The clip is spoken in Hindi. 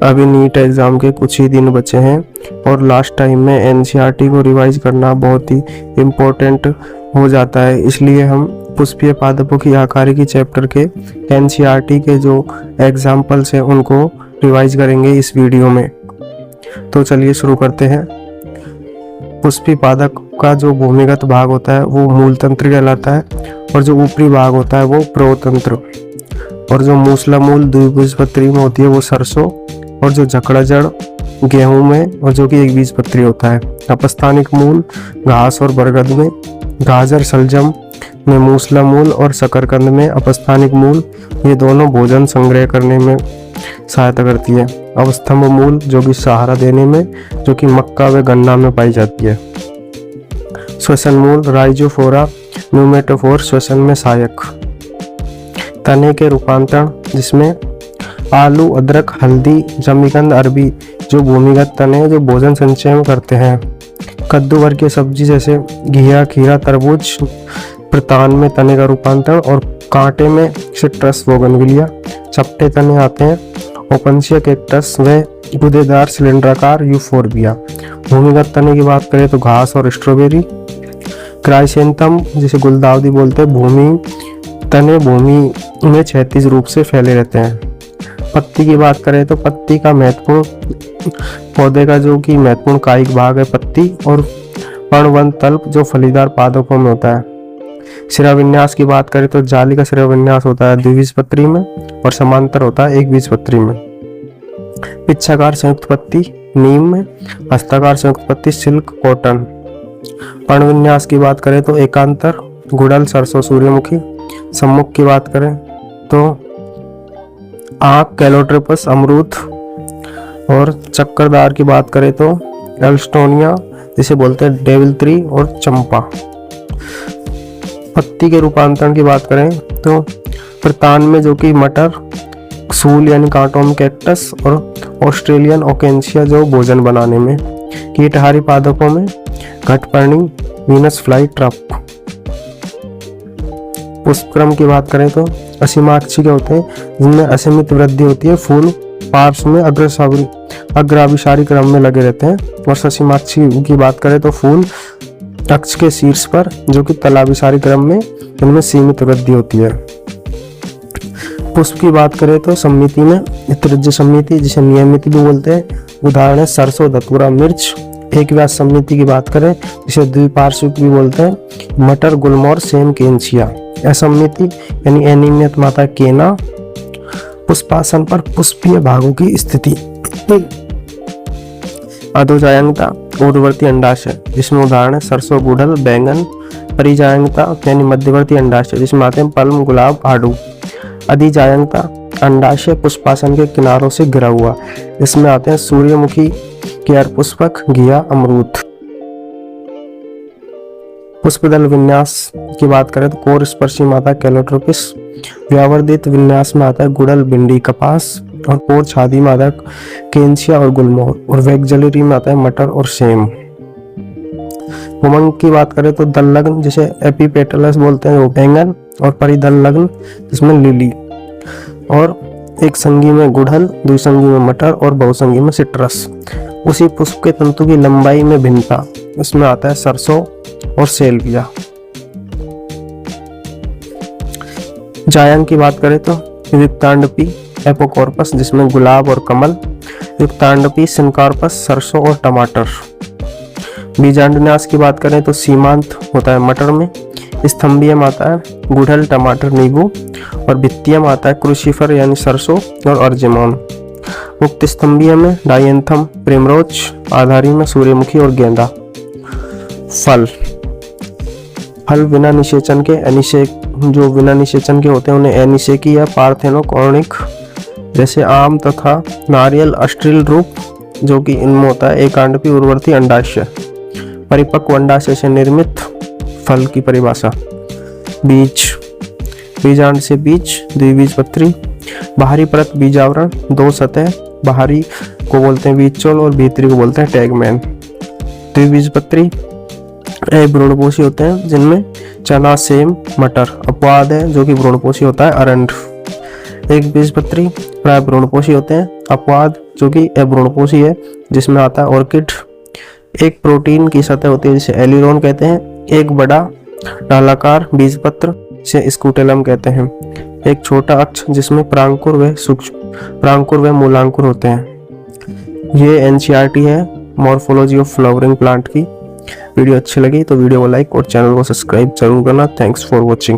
अभी नीट एग्ज़ाम के कुछ ही दिन बचे हैं और लास्ट टाइम में एनसीईआरटी को रिवाइज करना बहुत ही इम्पोर्टेंट हो जाता है। इसलिए हम पुष्पीय पादपों की आहाकारी की चैप्टर के एनसीईआरटी के जो एग्जाम्पल्स हैं उनको रिवाइज करेंगे इस वीडियो में। तो चलिए शुरू करते हैं। पुष्पीय पादप का जो भूमिगत भाग होता है वो मूलतंत्र कहलाता है और जो ऊपरी भाग होता है वो प्रोतंत्र। और जो मूसला मूल द्विबीजपत्री में होती है वो सरसों, और जो झकड़ा जड़ गेहूं में और जो कि एक बीजपत्री होता है। अपस्थानिक मूल घास और बरगद में, गाजर सलजम में मूसला मूल और शकरकंद में अपस्थानिक मूल, ये दोनों भोजन संग्रह करने में सहायता करती है। अवस्थम्भ मूल जो कि सहारा देने में, जो कि मक्का व गन्ना में पाई जाती है। श्वसन मूल राइजोफोरा न्यूमेटोफोर श्वसन में सहायक। तने के रूपांतरण जिसमें आलू, अदरक, हल्दी, जमीकंद, अरबी जो भूमिगत तने जो भोजन संचय में करते हैं। कद्दू वर्गीय सब्जी जैसे घिया, खीरा, तरबूज प्रतान में तने का रूपांतरण, और कांटे में सिट्रस बोगनविलिया। चपटे तने आते हैं ओपनशिया कैक्टस व गुदेदार सिलेंडराकार यूफोर्बिया। भूमिगत तने की बात करें तो घास और स्ट्रॉबेरी। क्राइसेंथम जिसे गुलदाउदी बोलते हैं, तने भूमि में क्षैतिज रूप से फैले रहते हैं। पत्ती की बात करें तो पत्ती का महत्वपूर्ण पौधे का जो कि महत्वपूर्ण कायिक भाग है पत्ती, और पर्णवन तल्प जो फलीदार पादपों में होता है। शिराविन्यास की बात करें तो जाली का शिराविन्यास होता है द्विबीजपत्री में और समांतर होता है एक बीजपत्री में। पिच्छाकार संयुक्त पत्ती नीम में, हस्ताकार संयुक्त पत्ती सिल्क कॉटन। पर्णविन्यास की बात करें तो एकांतर गुड़हल, सरसों, सूर्यमुखी। सम्मुख की बात करें तो आँख कैलोट्रिपस, अमरूद। और चक्करदार की बात करें तो एल्स्टोनिया जिसे बोलते हैं डेविल ट्री और चंपा। पत्ती के रूपांतरण की बात करें तो प्रतान में जो कि मटर, सूल यानी कांटों में कैक्टस, और ऑस्ट्रेलियन ओकेंशिया जो भोजन बनाने में। कीटहारी पादपों में घटपर्णी, वीनस फ्लाई ट्रप। पुष्पक्रम की बात करें तो असीमाक्षी के होते हैं जिनमें असीमित वृद्धि होती है। फूल पार्श्व में अग्राभिसारी क्रम में लगे रहते हैं। और ससीमाक्षी की बात करें तो फूल अक्ष के शीर्ष पर जो कि तलाभिसारी क्रम में, इनमें सीमित वृद्धि होती है। पुष्प की बात करें तो समिति में त्रिज्य समिति जिसे नियमित भी बोलते हैं, उदाहरण है सरसों, धतूरा, मिर्च। एक व्यास समिति की बात करें जिसे द्विपार्श्विक भी बोलते हैं, मटर, गुलमोहर, सेम, केंचिया। असमिति यानी अनियमित माता केना। पुष्पासन पर पुष्पीय भागों की स्थिति। अधोजायंगता ऊर्ध्ववर्ती अंडाशय जिसमें उदाहरण है सरसों, गुड़हल, बैंगन। परिजायंगता यानी मध्यवर्ती अंडाशय जिसमें आते हैं पल्म, गुलाब, आड़ू। अधिजायंगता अंडाशय पुष्पासन के किनारों से घिरा हुआ, इसमें आते हैं सूर्यमुखी, केयर पुष्पक, घिया, अमरूद। पुष्पदल विन्यास की बात करें तो कोर स्पर्शी माता कैलोट्रोपिस। व्यावर्धित विन्यास में आता है गुड़हल, भिंडी, कपास। और कोर छादी में आता है केंचिया और गुलमोहर। और वेक्जलरी में आता है मटर और सेम। उमंग की बात करें तो दल लग्न जिसे एपिपेटलस बोलते हैं वो बैंगन, और परिदल लग्न जिसमें लिली। और एक संगी में गुड़हल, द्विसंगी में मटर और बहुसंगी में सिट्रस। उसी पुष्प के तंतु की लंबाई में भिन्नता, इसमें आता है सरसों और सेल्विया। जायंग की बात करें तो युक्तांडपी एपोकॉर्पस जिसमें गुलाब और कमल। युक्तांडपी सिनकार्पस सरसों और टमाटर। बीजांडन्यास की बात करें तो सीमांत होता है मटर में। स्तंभीय आता है गुड़हल, टमाटर, नींबू। और भित्तीय आता है क्रूसिफर यानी सरसों और अर्जेमोन। मुक्त स्तंभीय में डायंथम, प्रिमरोज। आधारी में सूर्यमुखी और गेंदा। फल बिना निषेचन के जो बिना निषेचन के होते हैं उन्हें अनिषेकी या पार्थेनोकॉर्निक जैसे आम तथा नारियल। अस्ट्रिल रूप जो कि इनमें होता है एकांडपी उर्वरती अंडाशय। परिपक्व अंडाशय से निर्मित फल की परिभाषा। बीजांड से बीज, द्विबीजपत्री। बाहरी परत बीजावरण, दो सतह। बाहरी को बोलते हैं बीजचोल और भीतरी को बोलते हैं टैगमैन। द्विबीजपत्री भ्रूणपोषी होते हैं जिनमें चना, सेम, मटर। अपवाद है जो कि भ्रूणपोषी होता है अरंड। एक बीजपत्री प्राय भ्रूणपोषी होते हैं। अपवाद जो कि अभ्रूणपोषी है, जिसमें आता है ऑर्किड। एक प्रोटीन की सतह होती है जिसे एलिरोन कहते हैं। एक बड़ा डालाकार बीजपत्र जिसे स्कूटेलम कहते हैं। एक छोटा अक्ष जिसमें प्रांकुर व सूक्ष्म प्रांकुर व मूलांकुर होते हैं। ये एनसीईआरटी है मॉर्फोलॉजी ऑफ फ्लावरिंग प्लांट की। वीडियो अच्छी लगी तो वीडियो को लाइक और चैनल को सब्सक्राइब जरूर करना। Thanks for watching.